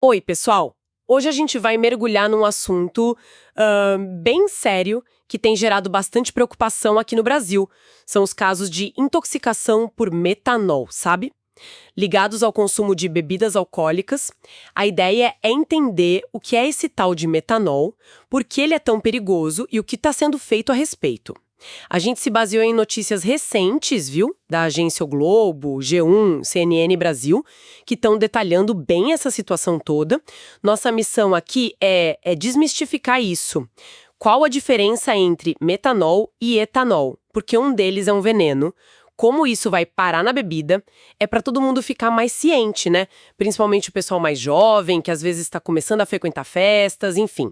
Oi, pessoal! Hoje a gente vai mergulhar num assunto bem sério que tem gerado bastante preocupação aqui no Brasil. São os casos de intoxicação por metanol, sabe? Ligados ao consumo de bebidas alcoólicas. A ideia é entender o que é esse tal de metanol, por que ele é tão perigoso e o que está sendo feito a respeito. A gente se baseou em notícias recentes, viu? Da agência O Globo, G1, CNN Brasil, que estão detalhando bem essa situação toda. Nossa missão aqui é desmistificar isso. Qual a diferença entre metanol e etanol? Porque um deles é um veneno. Como isso vai parar na bebida, é para todo mundo ficar mais ciente, né? Principalmente o pessoal mais jovem, que às vezes está começando a frequentar festas, enfim.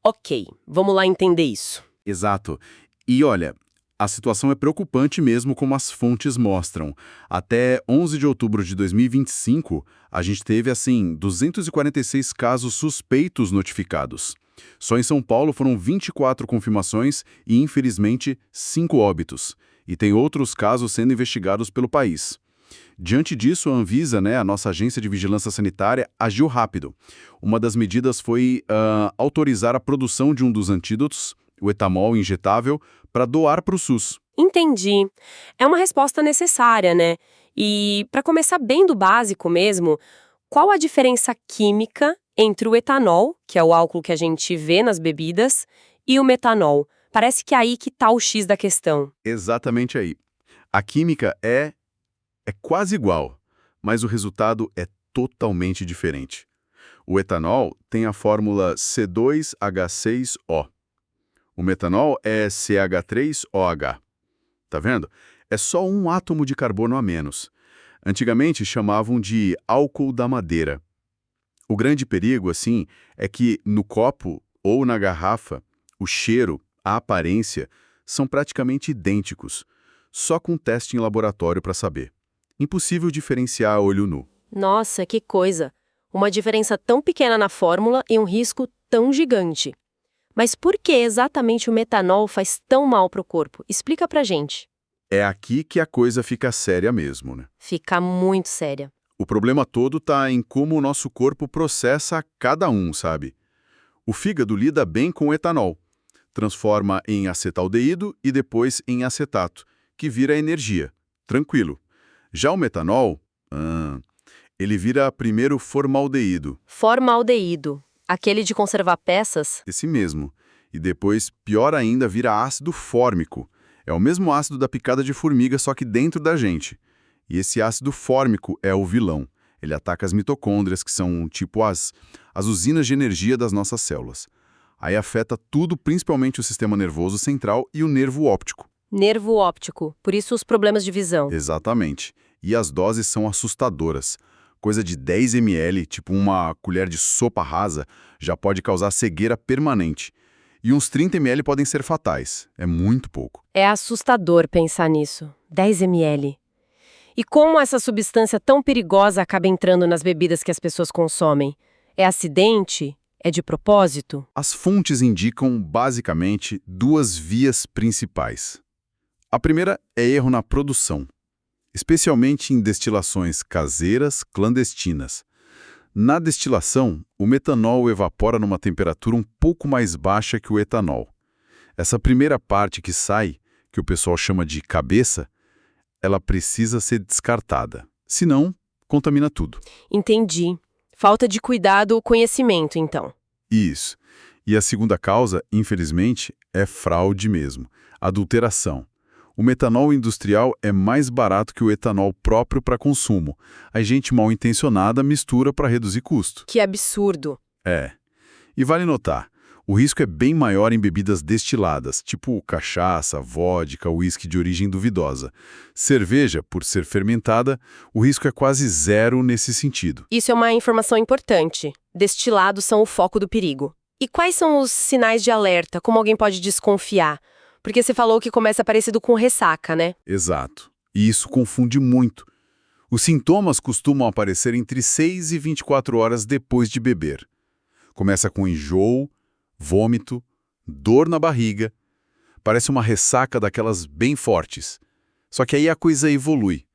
Ok, vamos lá entender isso. Exato. E olha, a situação é preocupante mesmo como as fontes mostram. Até 11 de outubro de 2025, a gente teve, 246 casos suspeitos notificados. Só em São Paulo foram 24 confirmações e, infelizmente, 5 óbitos. E tem outros casos sendo investigados pelo país. Diante disso, a Anvisa, a nossa agência de vigilância sanitária, agiu rápido. Uma das medidas foi autorizar a produção de um dos antídotos, o etanol injetável, para doar para o SUS. Entendi. É uma resposta necessária, né? E, para começar bem do básico mesmo, qual a diferença química entre o etanol, que é o álcool que a gente vê nas bebidas, e o metanol? Parece que é aí que tá o X da questão. Exatamente aí. A química é quase igual, mas o resultado é totalmente diferente. O etanol tem a fórmula C2H6O. O metanol é CH3OH. Tá vendo? É só um átomo de carbono a menos. Antigamente chamavam de álcool da madeira. O grande perigo, é que no copo ou na garrafa, o cheiro, a aparência, são praticamente idênticos, só com teste em laboratório para saber. Impossível diferenciar a olho nu. Nossa, que coisa! Uma diferença tão pequena na fórmula e um risco tão gigante. Mas por que exatamente o metanol faz tão mal para o corpo? Explica pra gente. É aqui que a coisa fica séria mesmo, né? Fica muito séria. O problema todo está em como o nosso corpo processa cada um, sabe? O fígado lida bem com o etanol. Transforma em acetaldeído e depois em acetato, que vira energia. Tranquilo. Já o metanol, ele vira primeiro formaldeído. Formaldeído. Aquele de conservar peças? Esse mesmo. E depois, pior ainda, vira ácido fórmico. É o mesmo ácido da picada de formiga, só que dentro da gente. E esse ácido fórmico é o vilão. Ele ataca as mitocôndrias, que são tipo as usinas de energia das nossas células. Aí afeta tudo, principalmente o sistema nervoso central e o nervo óptico. Nervo óptico. Por isso os problemas de visão. Exatamente. E as doses são assustadoras. Coisa de 10 ml, tipo uma colher de sopa rasa, já pode causar cegueira permanente. E uns 30 ml podem ser fatais. É muito pouco. É assustador pensar nisso. 10 ml. E como essa substância tão perigosa acaba entrando nas bebidas que as pessoas consomem? É acidente? É de propósito? As fontes indicam, basicamente, duas vias principais. A primeira é erro na produção, especialmente em destilações caseiras clandestinas. Na destilação, o metanol evapora numa temperatura um pouco mais baixa que o etanol. Essa primeira parte que sai, que o pessoal chama de cabeça, ela precisa ser descartada. Senão, contamina tudo. Entendi. Falta de cuidado ou conhecimento, então. Isso. E a segunda causa, infelizmente, é fraude mesmo. Adulteração. O metanol industrial é mais barato que o etanol próprio para consumo. A gente mal intencionada mistura para reduzir custo. Que absurdo. É. E vale notar, o risco é bem maior em bebidas destiladas, tipo cachaça, vodka, uísque de origem duvidosa. Cerveja, por ser fermentada, o risco é quase zero nesse sentido. Isso é uma informação importante. Destilados são o foco do perigo. E quais são os sinais de alerta? Como alguém pode desconfiar? Porque você falou que começa parecido com ressaca, né? Exato. E isso confunde muito. Os sintomas costumam aparecer entre 6 e 24 horas depois de beber. Começa com enjoo, vômito, dor na barriga. Parece uma ressaca daquelas bem fortes. Só que aí a coisa evolui.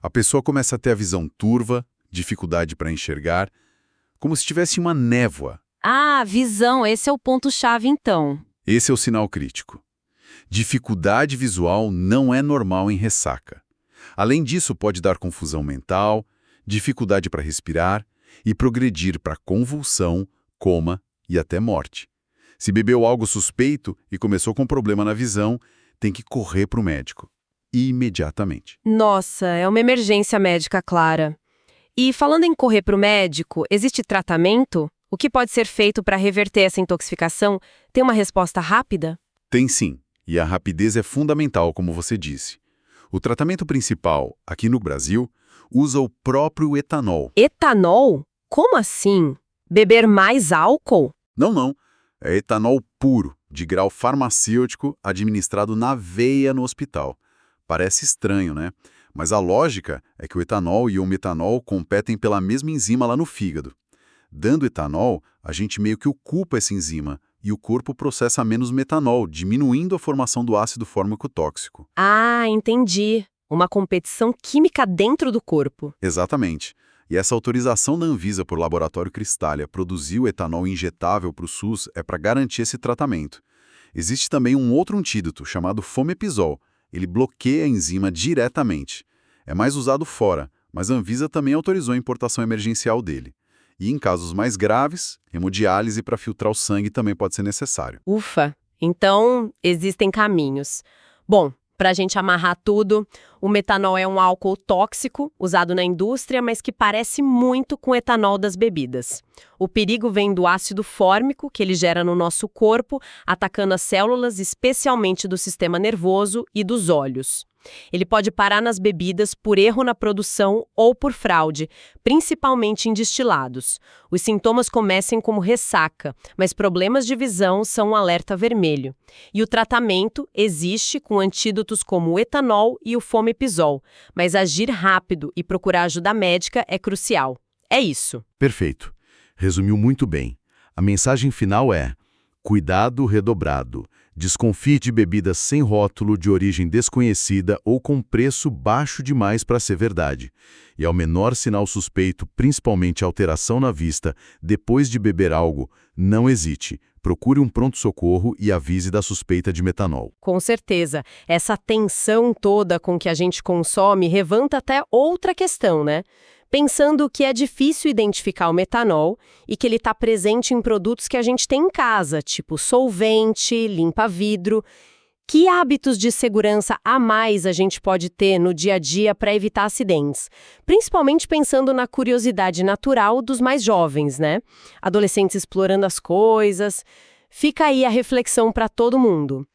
A pessoa começa a ter a visão turva, dificuldade para enxergar, como se tivesse uma névoa. Ah, visão, esse é o ponto-chave então. Esse é o sinal crítico. Dificuldade visual não é normal em ressaca. Além disso, pode dar confusão mental, dificuldade para respirar e progredir para convulsão, coma e até morte. Se bebeu algo suspeito e começou com problema na visão, tem que correr para o médico. Imediatamente. Nossa, é uma emergência médica clara. E falando em correr para o médico, existe tratamento? O que pode ser feito para reverter essa intoxicação? Tem uma resposta rápida? Tem sim, e a rapidez é fundamental, como você disse. O tratamento principal, aqui no Brasil, usa o próprio etanol. Etanol? Como assim? Beber mais álcool? Não. É etanol puro, de grau farmacêutico, administrado na veia no hospital. Parece estranho, né? Mas a lógica é que o etanol e o metanol competem pela mesma enzima lá no fígado. Dando etanol, a gente meio que ocupa essa enzima e o corpo processa menos metanol, diminuindo a formação do ácido fórmico tóxico. Ah, entendi. Uma competição química dentro do corpo. Exatamente. E essa autorização da Anvisa por Laboratório Cristália produzir o etanol injetável para o SUS é para garantir esse tratamento. Existe também um outro antídoto, chamado Fomepizol. Ele bloqueia a enzima diretamente. É mais usado fora, mas a Anvisa também autorizou a importação emergencial dele. E em casos mais graves, hemodiálise para filtrar o sangue também pode ser necessário. Ufa! Então, existem caminhos. Bom, para a gente amarrar tudo, o metanol é um álcool tóxico, usado na indústria, mas que parece muito com o etanol das bebidas. O perigo vem do ácido fórmico que ele gera no nosso corpo, atacando as células, especialmente do sistema nervoso e dos olhos. Ele pode parar nas bebidas por erro na produção ou por fraude, principalmente em destilados. Os sintomas começam como ressaca, mas problemas de visão são um alerta vermelho. E o tratamento existe com antídotos como o etanol e o Fomepizol, mas agir rápido e procurar ajuda médica é crucial. É isso. Perfeito. Resumiu muito bem. A mensagem final é: cuidado redobrado. Desconfie de bebidas sem rótulo, de origem desconhecida ou com preço baixo demais para ser verdade. E ao menor sinal suspeito, principalmente alteração na vista, depois de beber algo, não hesite. Procure um pronto-socorro e avise da suspeita de metanol. Com certeza. Essa tensão toda com que a gente consome levanta até outra questão, né? Pensando que é difícil identificar o metanol e que ele está presente em produtos que a gente tem em casa, tipo solvente, limpa-vidro. Que hábitos de segurança a mais a gente pode ter no dia a dia para evitar acidentes? Principalmente pensando na curiosidade natural dos mais jovens, né? Adolescentes explorando as coisas. Fica aí a reflexão para todo mundo.